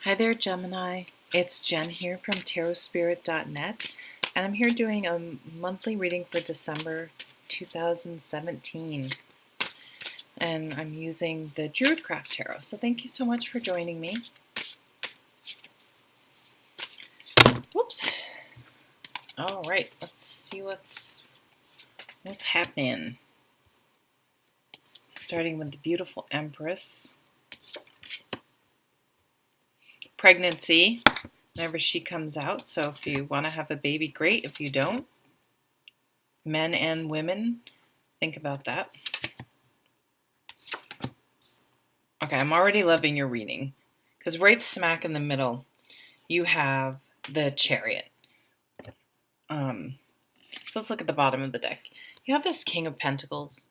Hi there, Gemini. It's Jen here from tarotspirit.net, and I'm here doing a monthly reading for December 2017. And I'm using the Druid Craft Tarot. So thank you so much for joining me. Whoops. All right, let's see what's happening. Starting with the beautiful Empress. Pregnancy, whenever she comes out. So if you want to have a baby, great. If you don't, men and women, think about that. Okay, I'm already loving your reading because right smack in the middle, you have the Chariot. So let's look at the bottom of the deck. You have this King of Pentacles,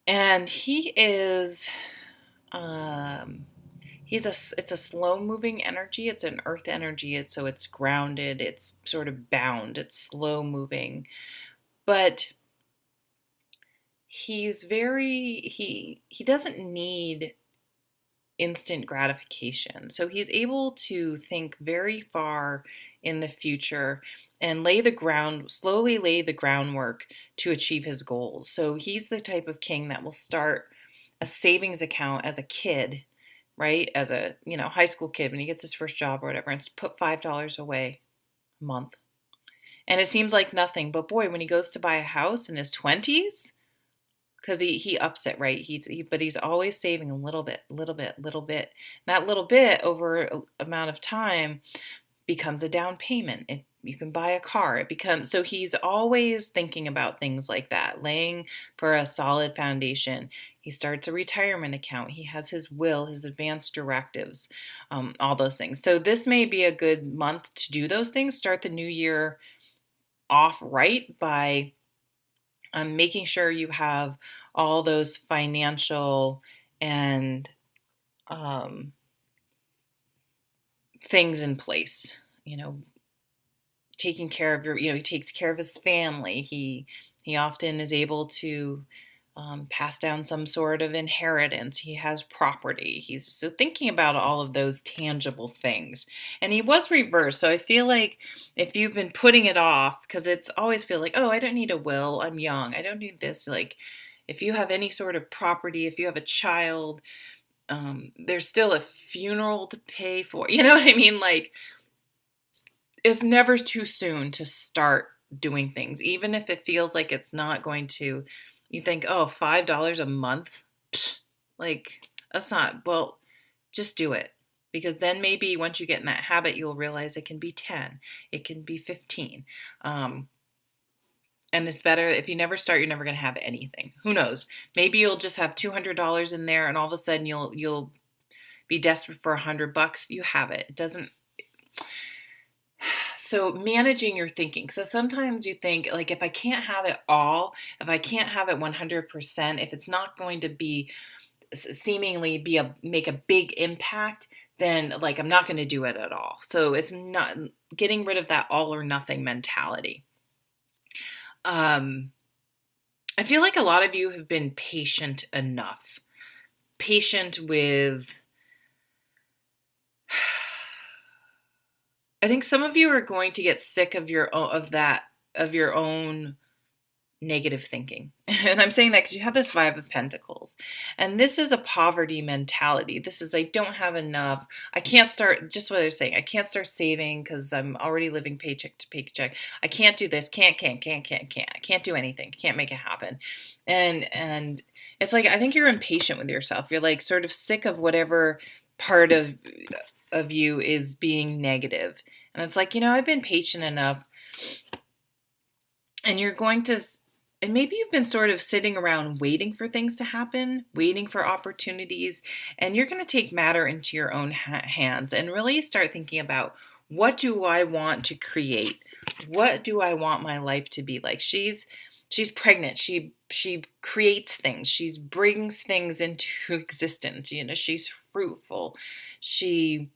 and he is, it's a slow moving energy. It's an earth energy. So it's grounded. It's sort of bound. It's slow moving, but he doesn't need instant gratification. So he's able to think very far in the future and slowly lay the groundwork to achieve his goals. So he's the type of king that will start a savings account as a kid, right? As a, high school kid when he gets his first job or whatever, and put $5 away a month. And it seems like nothing, but boy, when he goes to buy a house in his 20s, because he ups it, right? But he's always saving a little bit, little bit, little bit. That little bit over an amount of time becomes a down payment. You can buy a car. So he's always thinking about things like that, laying for a solid foundation. He starts a retirement account. He has his will, his advanced directives, all those things. So this may be a good month to do those things. Start the new year off right by making sure you have all those financial and things in place. Taking care of he takes care of his family. He often is able to pass down some sort of inheritance. He has property. He's so thinking about all of those tangible things. And he was reversed. So I feel like if you've been putting it off, because it's always feel like, oh, I don't need a will. I'm young. I don't need this. Like if you have any sort of property, if you have a child, there's still a funeral to pay for. You know what I mean? Like it's never too soon to start doing things, even if it feels like it's not going to. You think, oh, $5 a month? Pfft, like, that's not, well, just do it. Because then maybe once you get in that habit, you'll realize it can be 10, it can be 15. And it's better if you never start, you're never going to have anything. Who knows? Maybe you'll just have $200 in there and all of a sudden you'll be desperate for $100. You have it. It doesn't. So managing your thinking. So sometimes you think like, if I can't have it all, if I can't have it 100%, if it's not going to be seemingly make a big impact, then like I'm not going to do it at all. So it's not getting rid of that all or nothing mentality. I feel like a lot of you have been patient enough. Patient with I think some of you are going to get sick of your own negative thinking. And I'm saying that because you have this Five of Pentacles. And this is a poverty mentality. This is, I don't have enough. I can't start, just what I was saying, I can't start saving because I'm already living paycheck to paycheck. I can't do this, can't. I can't do anything. Can't make it happen. And it's like, I think you're impatient with yourself. You're like sort of sick of whatever part of you is being negative. And it's like, I've been patient enough. And you're going to, and maybe you've been sort of sitting around waiting for things to happen, waiting for opportunities, and you're going to take matter into your own hands and really start thinking about, what do I want to create? What do I want my life to be like? She's pregnant. She creates things. She brings things into existence. She's fruitful. She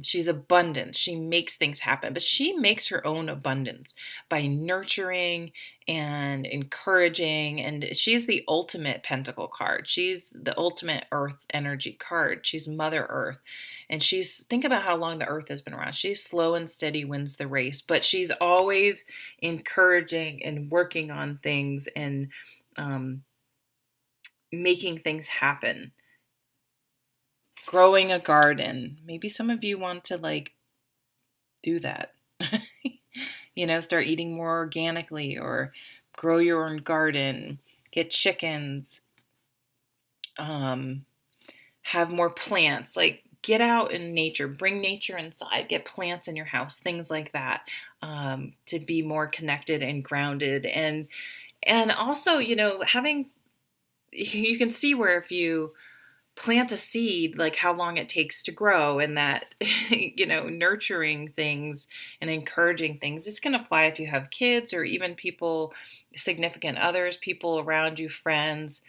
She's abundant. She makes things happen, but she makes her own abundance by nurturing and encouraging. And she's the ultimate pentacle card. She's the ultimate earth energy card. She's Mother Earth. And think about how long the earth has been around. She's slow and steady wins the race, but she's always encouraging and working on things and um, making things happen. Growing a garden. Maybe some of you want to do that. Start eating more organically or grow your own garden, get chickens, have more plants, get out in nature, bring nature inside, get plants in your house, things like that, to be more connected and grounded. And also, having, you can see where if you plant a seed, like how long it takes to grow, and that, nurturing things and encouraging things. This can apply if you have kids or even people, significant others, people around you, friends.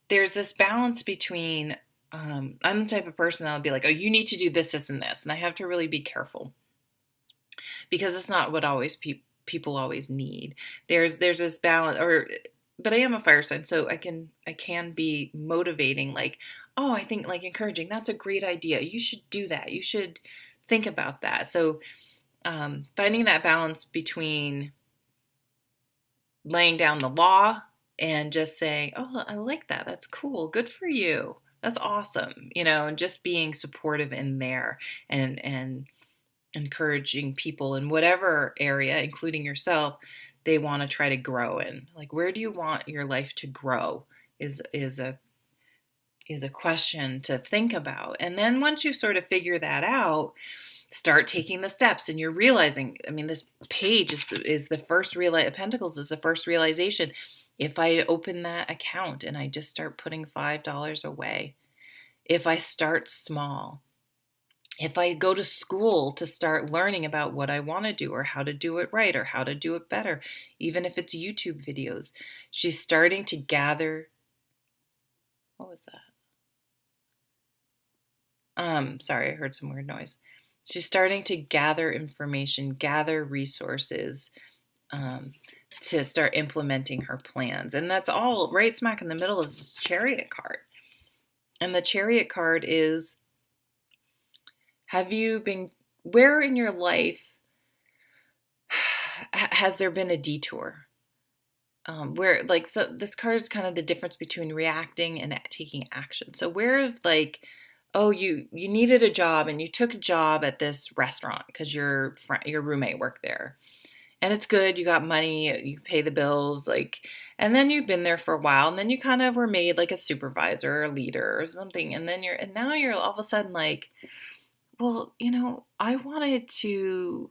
There's this balance between, I'm the type of person that'll be like, oh, you need to do this, this, and this. And I have to really be careful because it's not what people always need. There's this balance, but I am a fire sign, so I can be motivating, oh, I think encouraging, that's a great idea. You should do that. You should think about that. So finding that balance between laying down the law and just saying, oh, I like that. That's cool. Good for you. That's awesome. And just being supportive in there and encouraging people in whatever area, including yourself, they want to try to grow in. Where do you want your life to grow is a question to think about. And then once you sort of figure that out, start taking the steps, and you're realizing, this page is the first Pentacles is the first realization. If I open that account and I just start putting $5 away, if I start small, if I go to school to start learning about what I want to do or how to do it right or how to do it better, even if it's YouTube videos, she's starting to gather. What was that? Sorry, I heard some weird noise. She's starting to gather information, gather resources, to start implementing her plans. And that's all right smack in the middle is this Chariot card. And the Chariot card is, where in your life has there been a detour? So this card is kind of the difference between reacting and taking action. So where oh, you needed a job and you took a job at this restaurant because your roommate worked there. And it's good, you got money, you pay the bills, and then you've been there for a while, and then you kind of were made like a supervisor or a leader or something, and now you're all of a sudden well, I wanted to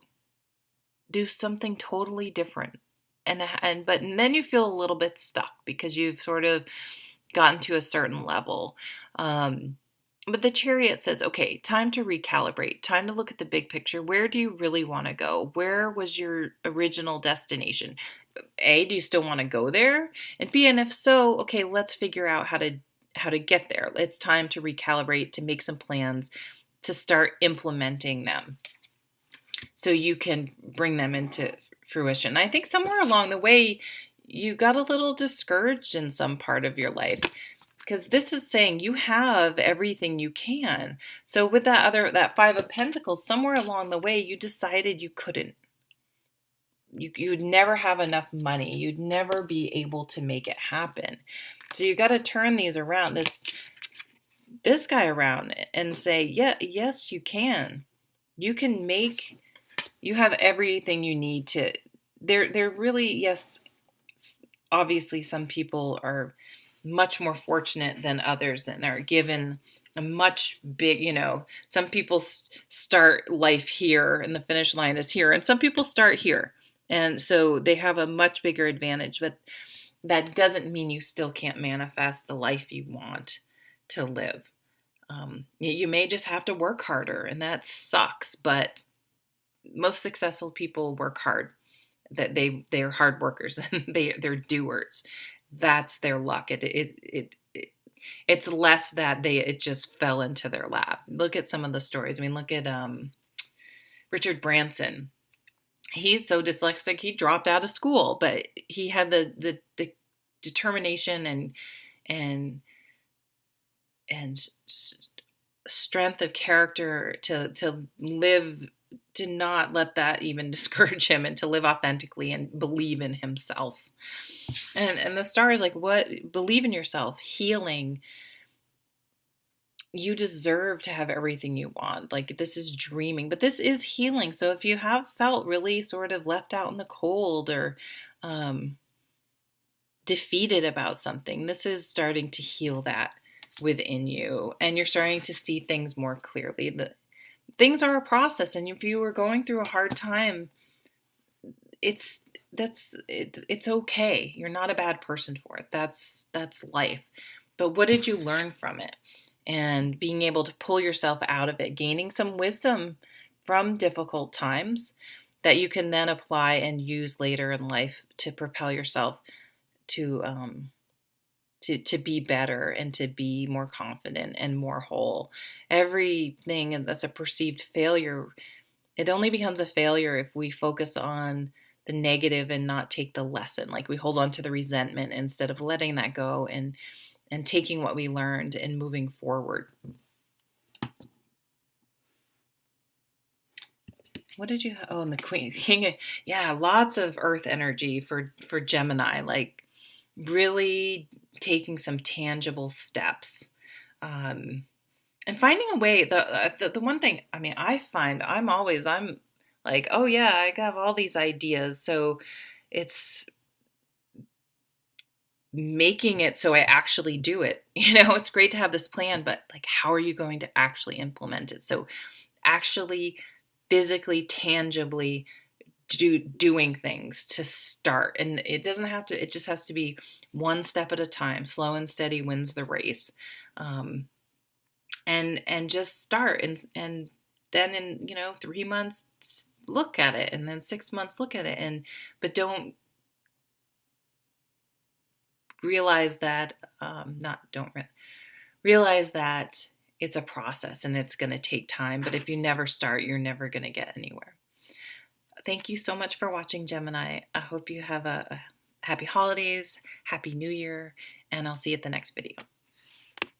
do something totally different. And then you feel a little bit stuck because you've sort of gotten to a certain level. But the Chariot says, okay, time to recalibrate, time to look at the big picture. Where do you really want to go? Where was your original destination? A, do you still want to go there? And B, and if so, okay, let's figure out how to get there. It's time to recalibrate, to make some plans, to start implementing them so you can bring them into fruition. I think somewhere along the way, you got a little discouraged in some part of your life, because this is saying you have everything you can. So with that Five of Pentacles, somewhere along the way, you decided you couldn't. You'd never have enough money. You'd never be able to make it happen. So you got to turn these around, this guy around, and say, yeah, yes, you can. You have everything you need to. They're really, yes, obviously some people are much more fortunate than others and are given a much some people start life here and the finish line is here, and some people start here, and so they have a much bigger advantage. But that doesn't mean you still can't manifest the life you want to live. You may just have to work harder, and that sucks, but most successful people work hard. That they're hard workers and they're doers. That's their luck. It's less that it just fell into their lap. Look at some of the stories. I mean, look at Richard Branson. He's so dyslexic he dropped out of school, but he had the determination and and strength of character to live, to not let that even discourage him, and to live authentically and believe in himself. And the star is like, what? Believe in yourself. Healing. You deserve to have everything you want. Like, this is dreaming, but this is healing. So if you have felt really sort of left out in the cold, or um, defeated about something, this is starting to heal that within you, and you're starting to see things more clearly. The things are a process, and if you were going through a hard time, it's it's okay. You're not a bad person for it. That's life. But what did you learn from it? And being able to pull yourself out of it, gaining some wisdom from difficult times that you can then apply and use later in life to propel yourself to to be better, and to be more confident and more whole. Everything that's a perceived failure, it only becomes a failure if we focus on the negative and not take the lesson. Like, we hold on to the resentment instead of letting that go, and taking what we learned and moving forward. What did you have? Oh, and the Queen King. Yeah, lots of Earth energy for Gemini. Like, really taking some tangible steps, um, and finding a way. The one thing, I mean, I find I'm like, oh yeah, I have all these ideas. So it's making it so I actually do it. It's great to have this plan, but like, how are you going to actually implement it? So actually, physically, tangibly doing things to start. And it doesn't have to, it just has to be one step at a time. Slow and steady wins the race. And just start, and then in 3 months look at it, and then 6 months look at it, but don't realize that not don't re- realize that it's a process and it's going to take time. But if you never start, you're never going to get anywhere. Thank you so much for watching, Gemini. I hope you have a happy holidays, happy new year, and I'll see you at the next video.